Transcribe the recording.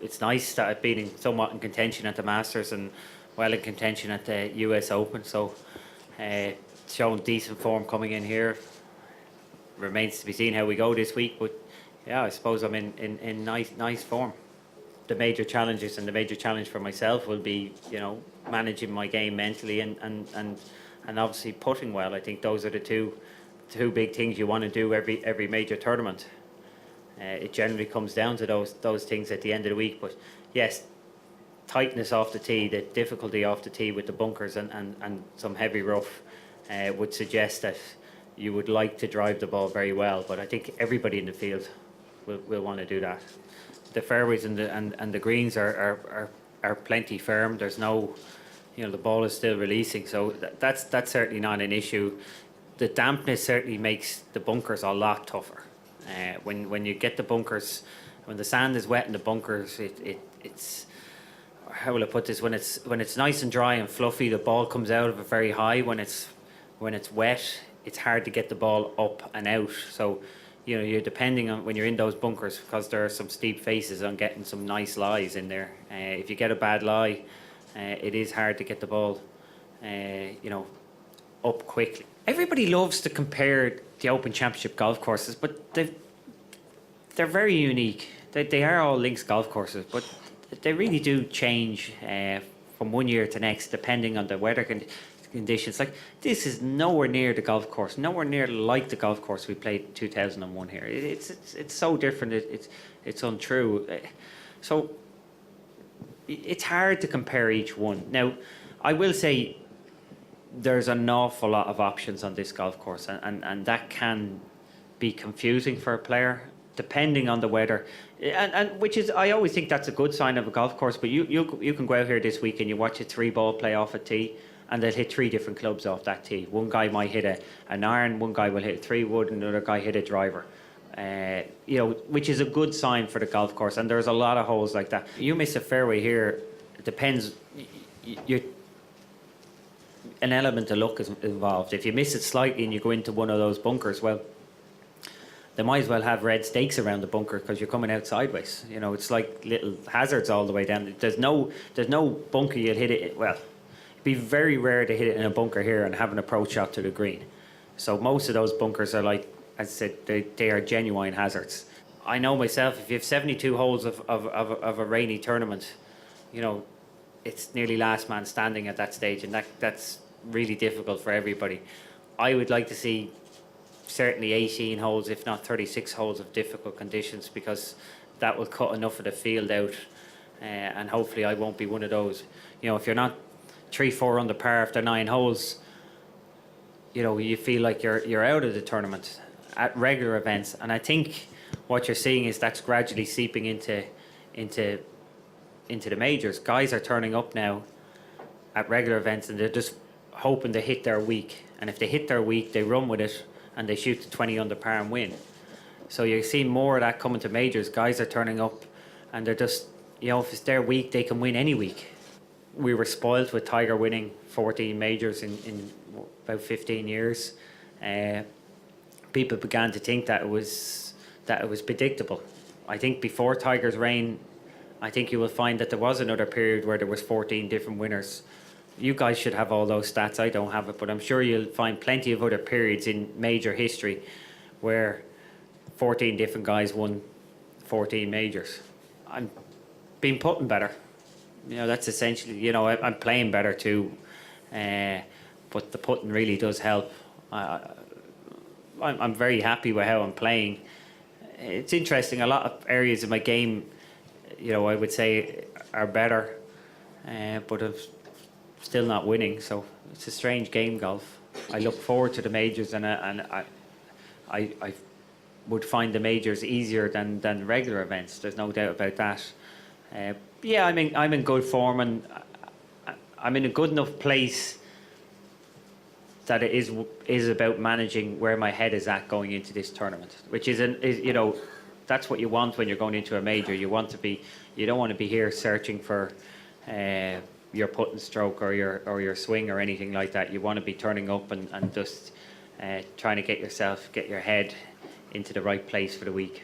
it's nice that I've been somewhat in contention at the Masters and well in contention at the US Open. So showing decent form coming in here. Remains to be seen how we go this week, but yeah, I suppose I'm in nice form. The major challenges and the major challenge for myself will be, managing my game mentally and obviously putting well. I think those are the two big things you want to do every major tournament. It generally comes down to those things at the end of the week. But yes, tightness off the tee, the difficulty off the tee with the bunkers and some heavy rough would suggest that you would like to drive the ball very well. But I think everybody in the field will want to do that. The fairways and the greens are plenty firm. There's no, the ball is still releasing, so that's certainly not an issue. The dampness certainly makes the bunkers a lot tougher. When you get the bunkers, when the sand is wet in the bunkers, it's how will I put this? When it's nice and dry and fluffy, the ball comes out of it very high. When it's wet, it's hard to get the ball up and out. So you're depending on when you're in those bunkers, because there are some steep faces, on getting some nice lies in there. If you get a bad lie, it is hard to get the ball up quickly. Everybody loves to compare the Open Championship golf courses, but they're very unique. They are all links golf courses, but they really do change from one year to next depending on the weather conditions. Like, this is nowhere near the golf course, nowhere near like the golf course we played in 2001 here. It's so different. It's untrue. So it's hard to compare each one. Now, I will say there's an awful lot of options on this golf course, and that can be confusing for a player depending on the weather, and which is, I always think that's a good sign of a golf course. But you can go out here this week and you watch a 3-ball play off a tee, and they'll hit 3 different clubs off that tee. One guy might hit an iron, one guy will hit a 3-wood, and another guy hit a driver. Which is a good sign for the golf course, and there's a lot of holes like that. You miss a fairway here, it depends. An element of luck is involved. If you miss it slightly and you go into one of those bunkers, well, they might as well have red stakes around the bunker because you're coming out sideways. It's like little hazards all the way down. There's no bunker you'll hit it. Well, it'd be very rare to hit it in a bunker here and have an approach shot to the green. So most of those bunkers are, like, as I said, they are genuine hazards. I know myself, if you have 72 holes of a rainy tournament, it's nearly last man standing at that stage, and that's really difficult for everybody. I would like to see certainly 18 holes, if not 36 holes of difficult conditions, because that will cut enough of the field out, and hopefully I won't be one of those. If you're not 3-4 under par after 9 holes, you feel like you're out of the tournament at regular events. And I think what you're seeing is that's gradually seeping into the majors. Guys are turning up now at regular events, and they're just hoping to hit their week. And if they hit their week, they run with it and they shoot to 20 under par and win. So you're seeing more of that coming to majors. Guys are turning up and they're just, if it's their week, they can win any week. We were spoiled with Tiger winning 14 majors in about 15 years. People began to think that it was predictable. I think before Tiger's reign, I think you will find that there was another period where there was 14 different winners. You guys should have all those stats. I don't have it, but I'm sure you'll find plenty of other periods in major history where 14 different guys won 14 majors. I'm been putting better. That's essentially, I'm playing better too, but the putting really does help. I'm very happy with how I'm playing. It's interesting, a lot of areas of my game, I would say are better, but I'm still not winning. So it's a strange game, golf. I look forward to the majors, and I would find the majors easier than regular events. There's no doubt about that. Yeah, I'm in good form, and I'm in a good enough place that it is about managing where my head is at going into this tournament, which is that's what you want when you're going into a major. You don't want to be here searching for your putting stroke or your swing or anything like that. You want to be turning up and just trying to get your head into the right place for the week.